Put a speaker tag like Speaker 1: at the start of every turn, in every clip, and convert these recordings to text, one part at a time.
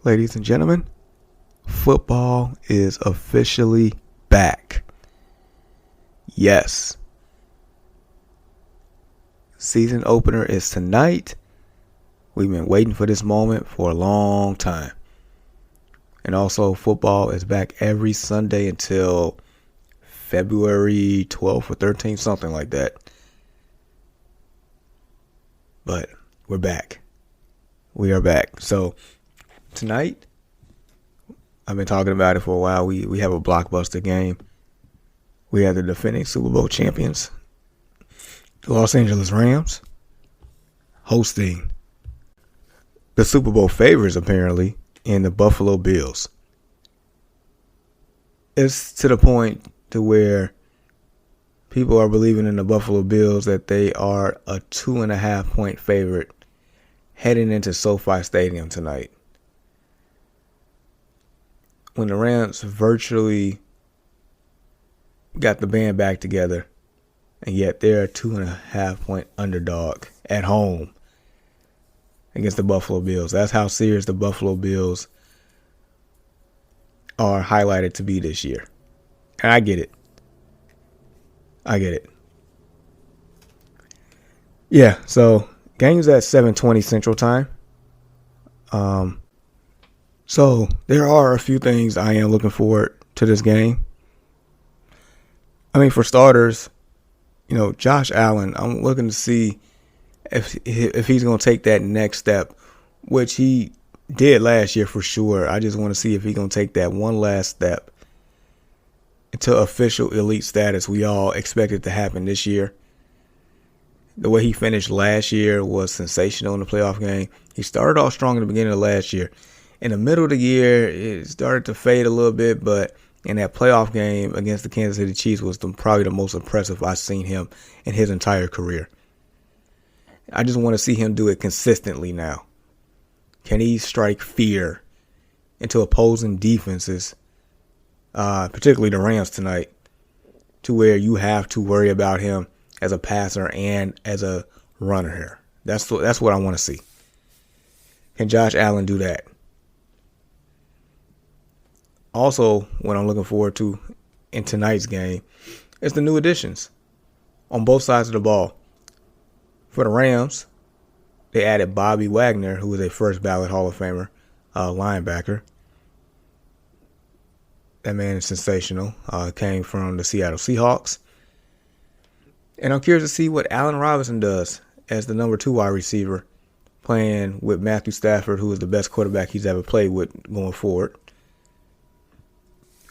Speaker 1: Ladies and gentlemen, football is officially back. Yes. Season opener is tonight. We've been waiting for this moment for a long time. And also, football is back every Sunday until February 12th or 13th, something like that. But we're back. We are back. So tonight, I've been talking about it for a while. We have a blockbuster game. We have the defending Super Bowl champions, the Los Angeles Rams, hosting the Super Bowl favorites, apparently, in the Buffalo Bills. It's to the point to where people are believing in the Buffalo Bills that they are a 2.5-point favorite heading into SoFi Stadium tonight, when the Rams virtually got the band back together, and yet they're a 2.5-point underdog at home against the Buffalo Bills. That's how serious the Buffalo Bills are highlighted to be this year. And I get it. Yeah, so game's at 7:20 Central Time. So there are a few things I am looking forward to this game. I mean, for starters, Josh Allen, I'm looking to see if he's going to take that next step, which he did last year for sure. I just want to see if he's going to take that one last step into official elite status we all expected to happen this year. The way he finished last year was sensational in the playoff game. He started off strong in the beginning of last year. In the middle of the year, it started to fade a little bit, but in that playoff game against the Kansas City Chiefs was probably the most impressive I've seen him in his entire career. I just want to see him do it consistently now. Can he strike fear into opposing defenses, particularly the Rams tonight, to where you have to worry about him as a passer and as a runner here? That's what I want to see. Can Josh Allen do that? Also, what I'm looking forward to in tonight's game is the new additions on both sides of the ball. For the Rams, they added Bobby Wagner, who was a first ballot Hall of Famer linebacker. That man is sensational. Came from the Seattle Seahawks. And I'm curious to see what Allen Robinson does as the number 2 wide receiver, playing with Matthew Stafford, who is the best quarterback he's ever played with going forward.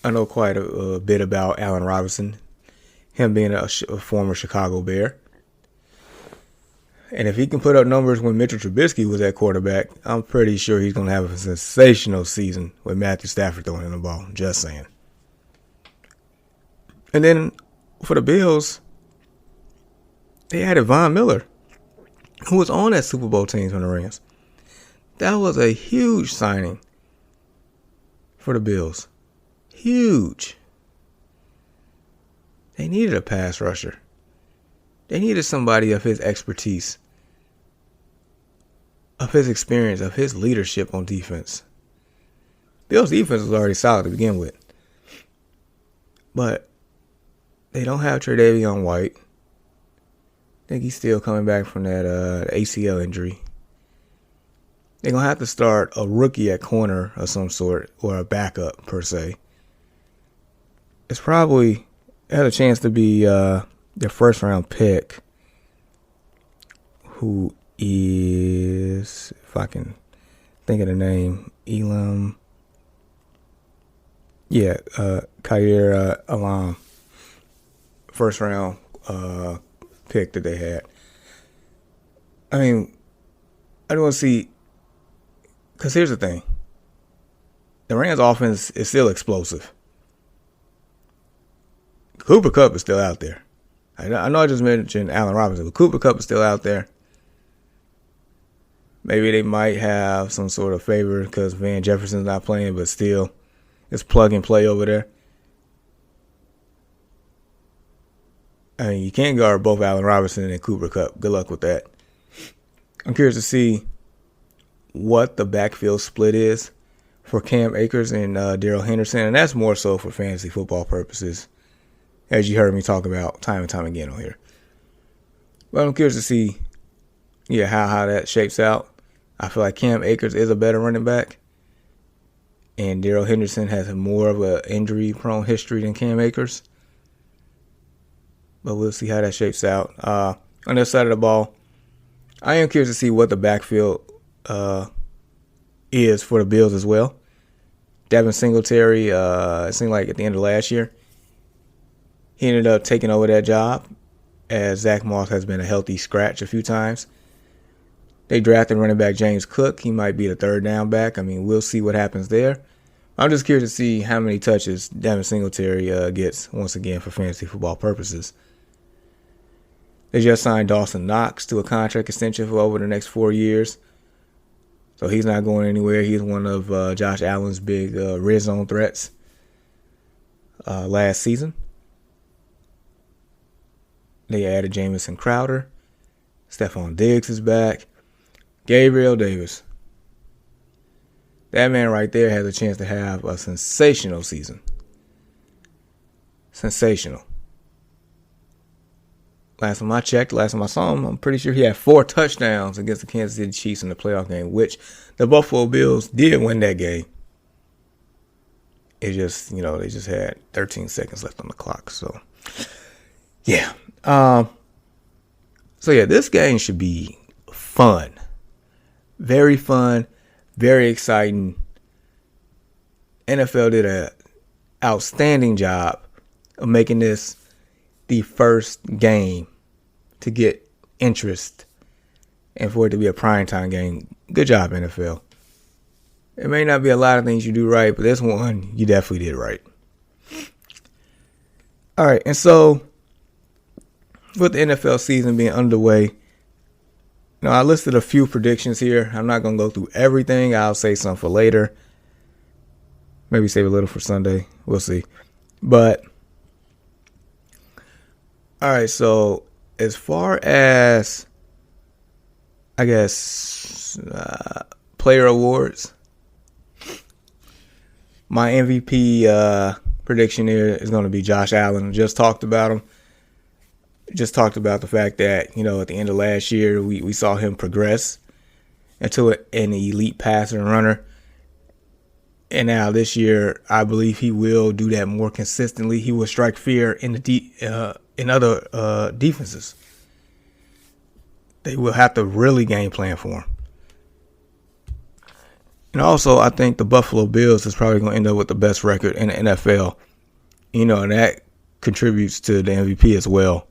Speaker 1: I know quite a bit about Allen Robinson, him being a former Chicago Bear. And if he can put up numbers when Mitchell Trubisky was at quarterback, I'm pretty sure he's going to have a sensational season with Matthew Stafford throwing in the ball. Just saying. And then for the Bills, they added Von Miller, who was on that Super Bowl team from the Rams. That was a huge signing for the Bills. Huge. They needed a pass rusher. They needed somebody of his expertise, of his experience, of his leadership on defense. Bills' defense was already solid to begin with. But they don't have Tre'Davion White. I think he's still coming back from that ACL injury. They're going to have to start a rookie at corner of some sort, or a backup per se. It's probably has a chance to be their first round pick, who is, if I can think of the name, Elam. Yeah, Khair Alam. First round pick that they had. I mean, I don't want to see, because here's the thing. The Rams offense is still explosive. Cooper Kupp is still out there. I know I just mentioned Allen Robinson, but Cooper Kupp is still out there. Maybe they might have some sort of favor because Van Jefferson's not playing, but still, it's plug and play over there. I mean, you can't guard both Allen Robinson and Cooper Kupp. Good luck with that. I'm curious to see what the backfield split is for Cam Akers and Darrell Henderson, and that's more so for fantasy football purposes, as you heard me talk about time and time again on here. But I'm curious to see, how that shapes out. I feel like Cam Akers is a better running back, and Darrell Henderson has more of an injury-prone history than Cam Akers. But we'll see how that shapes out. On the other side of the ball, I am curious to see what the backfield is for the Bills as well. Devin Singletary, it seemed like at the end of last year, he ended up taking over that job, as Zach Moss has been a healthy scratch a few times. They drafted running back James Cook. He might be the third down back. I mean, we'll see what happens there. I'm just curious to see how many touches Devin Singletary gets once again for fantasy football purposes. They just signed Dawson Knox to a contract extension for over the next 4 years. So he's not going anywhere. He's one of Josh Allen's big red zone threats last season. They added Jamison Crowder. Stephon Diggs is back. Gabriel Davis. That man right there has a chance to have a sensational season. Sensational. Last time I checked, last time I saw him, I'm pretty sure he had 4 touchdowns against the Kansas City Chiefs in the playoff game, which the Buffalo Bills did win that game. It just, they just had 13 seconds left on the clock. So, yeah. This game should be fun. Very fun. Very exciting. NFL did an outstanding job of making this the first game to get interest and for it to be a primetime game. Good job, NFL. It may not be a lot of things you do right, but this one you definitely did right. All right, and so with the NFL season being underway, I listed a few predictions here. I'm not going to go through everything. I'll say some for later. Maybe save a little for Sunday. We'll see. But all right, so as far as, I guess, player awards, my MVP prediction here is going to be Josh Allen. Just talked about him. Just talked about the fact that, at the end of last year, we saw him progress into an elite passer and runner. And now this year, I believe he will do that more consistently. He will strike fear in in other defenses. They will have to really game plan for him. And also, I think the Buffalo Bills is probably going to end up with the best record in the NFL. And that contributes to the MVP as well.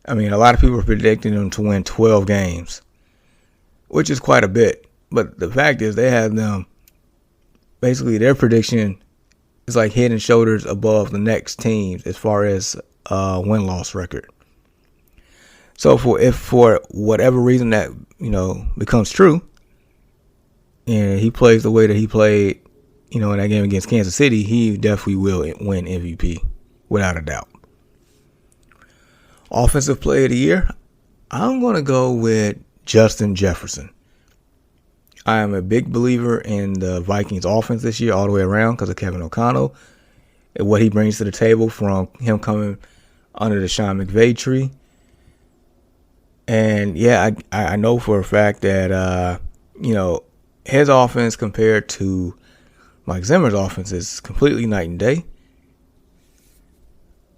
Speaker 1: I mean, a lot of people are predicting them to win 12 games, which is quite a bit. But the fact is, they have them, basically their prediction is like head and shoulders above the next teams as far as win-loss record. So if for whatever reason that, becomes true, and he plays the way that he played, in that game against Kansas City, he definitely will win MVP, without a doubt. Offensive Player of the Year, I'm going to go with Justin Jefferson. I am a big believer in the Vikings offense this year all the way around because of Kevin O'Connell and what he brings to the table from him coming under the Sean McVay tree. And, I know for a fact that, his offense compared to Mike Zimmer's offense is completely night and day.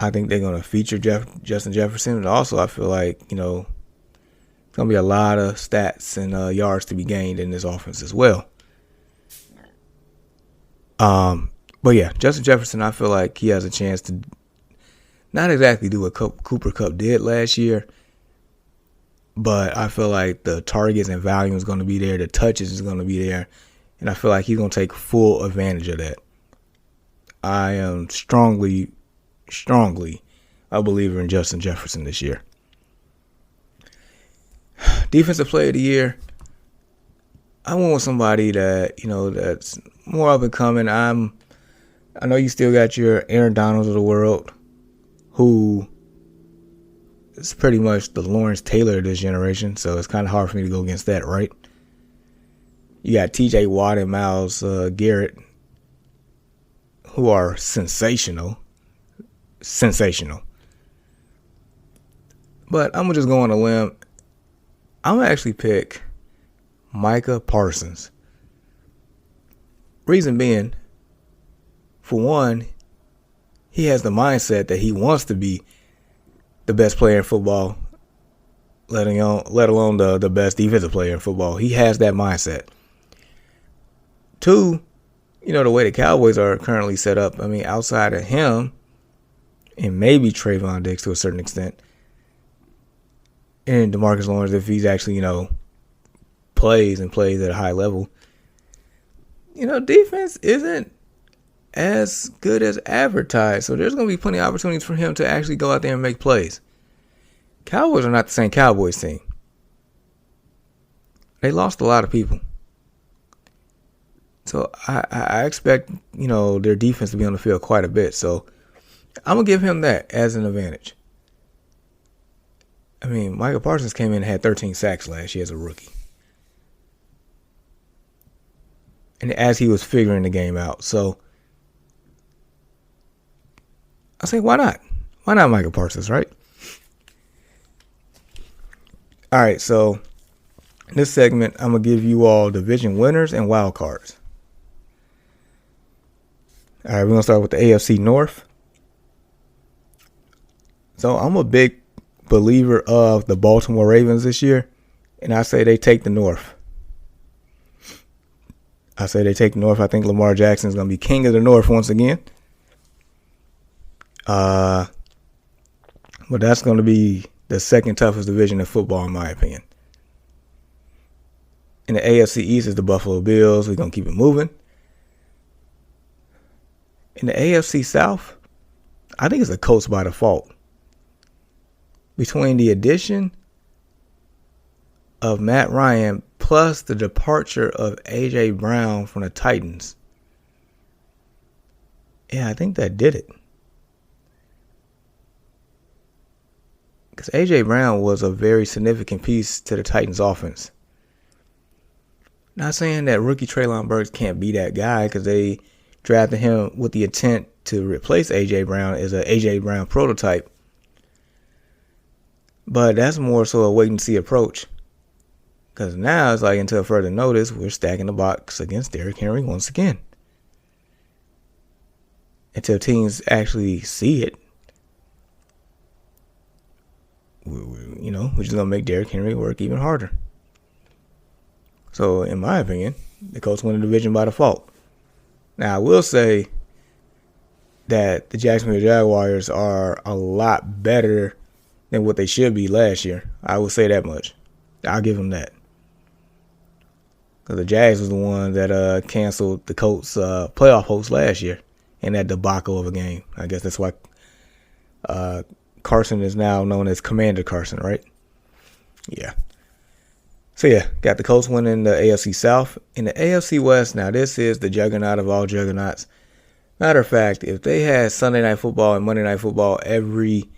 Speaker 1: I think they're going to feature Justin Jefferson. And also, I feel like, it's going to be a lot of stats and yards to be gained in this offense as well. But yeah, Justin Jefferson, I feel like he has a chance to not exactly do what Cooper Kupp did last year, but I feel like the targets and volume is going to be there. The touches is going to be there. And I feel like he's going to take full advantage of that. I am strongly a believer in Justin Jefferson this year. Defensive Player of the Year, I want somebody that, that's more up and coming. I know you still got your Aaron Donalds of the world, who is pretty much the Lawrence Taylor of this generation, so it's kind of hard for me to go against that, right? You got TJ Watt and Myles Garrett, who are sensational. But I'm going to just go on a limb. I'm going to actually pick Micah Parsons. Reason being, for one, he has the mindset that he wants to be the best player in football, let alone the best defensive player in football. He has that mindset. Two, the way the Cowboys are currently set up, outside of him and maybe Trayvon Diggs to a certain extent, and DeMarcus Lawrence, if he's actually, plays at a high level, defense isn't as good as advertised. So there's going to be plenty of opportunities for him to actually go out there and make plays. Cowboys are not the same Cowboys team. They lost a lot of people. So I expect, their defense to be on the field quite a bit. So I'm going to give him that as an advantage. Micah Parsons came in and had 13 sacks last year as a rookie. And as he was figuring the game out. So I say, why not? Why not Micah Parsons, right? All right, so in this segment, I'm going to give you all division winners and wild cards. All right, we're going to start with the AFC North. So I'm a big believer of the Baltimore Ravens this year, and I say they take the North. I think Lamar Jackson is going to be king of the North once again. But that's going to be the second toughest division in football, in my opinion. In the AFC East is the Buffalo Bills. We're going to keep it moving. In the AFC South, I think it's the Colts by default. Between the addition of Matt Ryan plus the departure of A.J. Brown from the Titans, I think that did it. Because A.J. Brown was a very significant piece to the Titans' offense. Not saying that rookie Treylon Burks can't be that guy, because they drafted him with the intent to replace A.J. Brown as an A.J. Brown prototype. But that's more so a wait-and-see approach. Because now it's like, until further notice, we're stacking the box against Derrick Henry once again. Until teams actually see it, we're just going to make Derrick Henry work even harder. So, in my opinion, the Colts win the division by default. Now, I will say that the Jacksonville Jaguars are a lot better than what they should be last year. I will say that much. I'll give them that. Because the Jags was the one that canceled the Colts' playoff hopes last year in that debacle of a game. I guess that's why Carson is now known as Commander Carson, right? Yeah. So, got the Colts winning the AFC South. In the AFC West, now this is the juggernaut of all juggernauts. Matter of fact, if they had Sunday Night Football and Monday Night Football every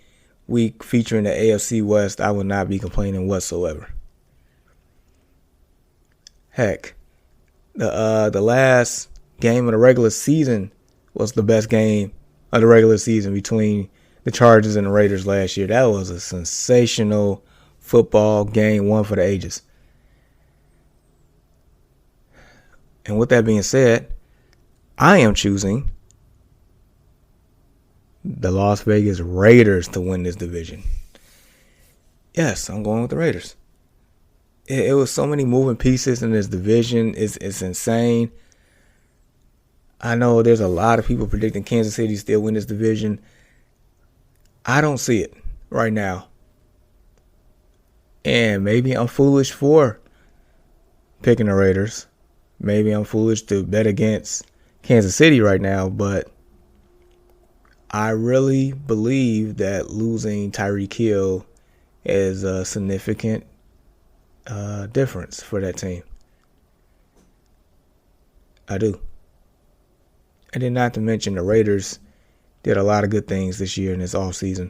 Speaker 1: week featuring the AFC West, I would not be complaining whatsoever. Heck, the last game of the regular season was the best game of the regular season between the Chargers and the Raiders last year. That was a sensational football game, one for the ages. And with that being said, I am choosing the Las Vegas Raiders to win this division. Yes, I'm going with the Raiders. It was so many moving pieces in this division. It's insane. I know there's a lot of people predicting Kansas City still win this division. I don't see it right now. And maybe I'm foolish for picking the Raiders. Maybe I'm foolish to bet against Kansas City right now, but I really believe that losing Tyreek Hill is a significant difference for that team. I do. And then not to mention the Raiders did a lot of good things this year in this offseason.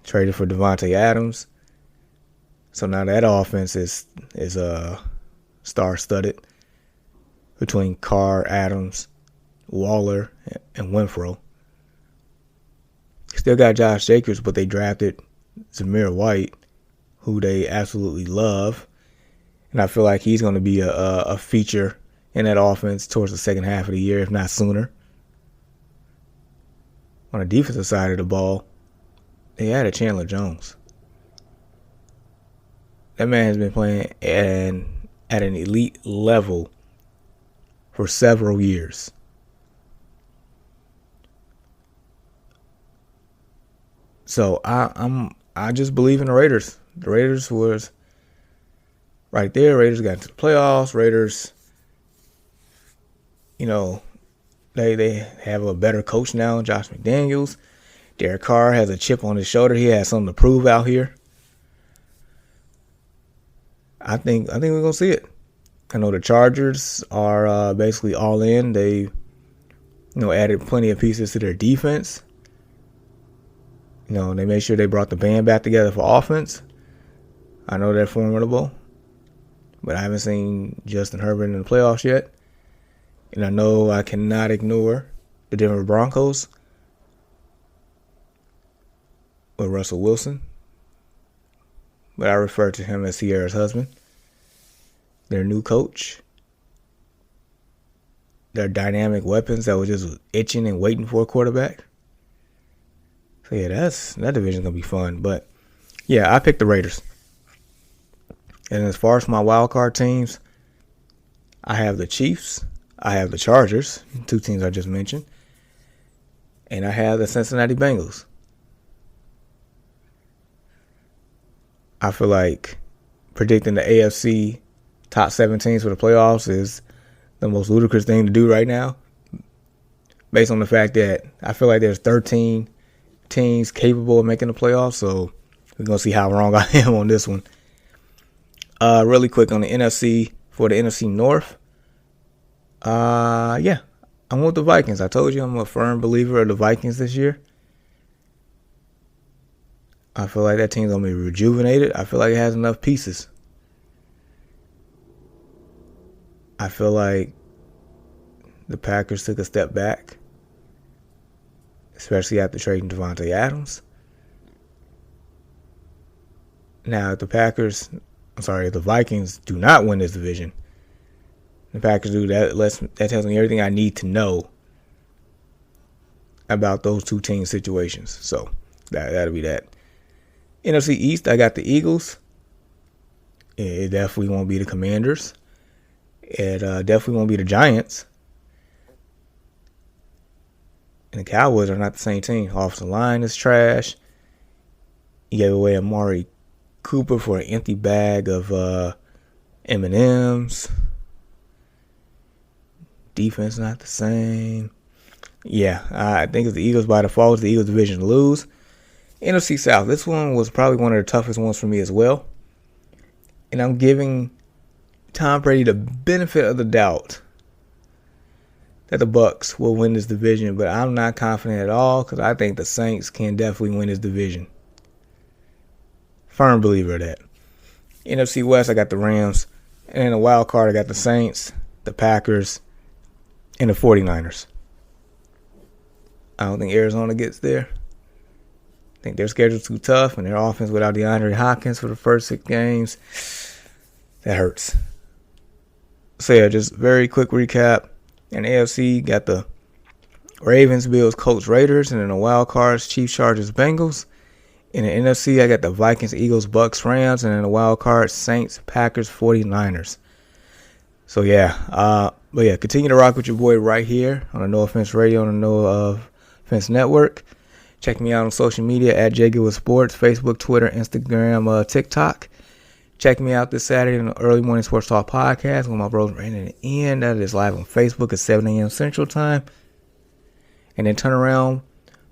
Speaker 1: Traded for Devontae Adams. So now that offense is star-studded between Carr, Adams, Waller, and Renfro. Still got Josh Jacobs, but they drafted Zamir White, who they absolutely love. And I feel like he's going to be a feature in that offense towards the second half of the year, if not sooner. On the defensive side of the ball, they added Chandler Jones. That man has been playing at an elite level for several years. So I just believe in the Raiders. The Raiders was right there. Raiders got into the playoffs. Raiders, they have a better coach now, Josh McDaniels. Derek Carr has a chip on his shoulder. He has something to prove out here. I think we're gonna see it. I know the Chargers are basically all in. They, added plenty of pieces to their defense. They made sure they brought the band back together for offense. I know they're formidable, but I haven't seen Justin Herbert in the playoffs yet. And I know I cannot ignore the Denver Broncos with Russell Wilson, but I refer to him as Sierra's husband. Their new coach, their dynamic weapons that were just itching and waiting for a quarterback. So yeah, that division's gonna be fun. But yeah, I picked the Raiders. And as far as my wild card teams, I have the Chiefs, I have the Chargers, two teams I just mentioned, and I have the Cincinnati Bengals. I feel like predicting the AFC top 7 teams for the playoffs is the most ludicrous thing to do right now, based on the fact that I feel like there's 13 teams capable of making the playoffs. So we're going to see how wrong I am on this one. Really quick on the NFC, for the NFC North. I'm with the Vikings. I told you I'm a firm believer of the Vikings this year. I feel like that team's going to be rejuvenated. I feel like it has enough pieces. I feel like the Packers took a step back, especially after trading Devontae Adams. Now, if the Vikings do not win this division, the Packers do, that tells me everything I need to know about those two team situations. So that'll be that. NFC East, I got the Eagles. It definitely won't be the Commanders. It definitely won't be the Giants. And the Cowboys are not the same team. Offensive line is trash. You gave away Amari Cooper for an empty bag of M&Ms. Defense not the same. Yeah, I think it's the Eagles by default. It's the Eagles division to lose. NFC South. This one was probably one of the toughest ones for me as well. And I'm giving Tom Brady the benefit of the doubt that the Bucs will win this division, but I'm not confident at all because I think the Saints can definitely win this division. Firm believer of that. NFC West, I got the Rams. And in the wild card, I got the Saints, the Packers, and the 49ers. I don't think Arizona gets there. I think their schedule's too tough, and their offense without DeAndre Hopkins for the first 6 games, that hurts. So yeah, just very quick recap. In the AFC, got the Ravens, Bills, Colts, Raiders, and in the wild cards, Chiefs, Chargers, Bengals. In the NFC, I got the Vikings, Eagles, Bucks, Rams, and in the wild cards, Saints, Packers, 49ers. So continue to rock with your boy right here on the No Offense Radio and the No Offense Network. Check me out on social media at JGoodWithSports, Facebook, Twitter, Instagram, TikTok. Check me out this Saturday in the Early Morning Sports Talk podcast with my bros Brandon and Ian. That is live on Facebook at 7 a.m. Central Time. And then turn around,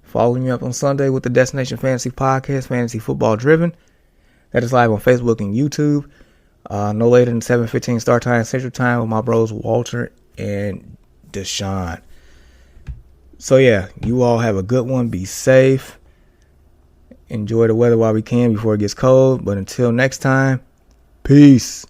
Speaker 1: follow me up on Sunday with the Destination Fantasy Podcast, Fantasy Football Driven. That is live on Facebook and YouTube. No later than 7:15 start time Central Time with my bros Walter and Deshaun. So yeah, you all have a good one. Be safe. Enjoy the weather while we can before it gets cold. But until next time, peace.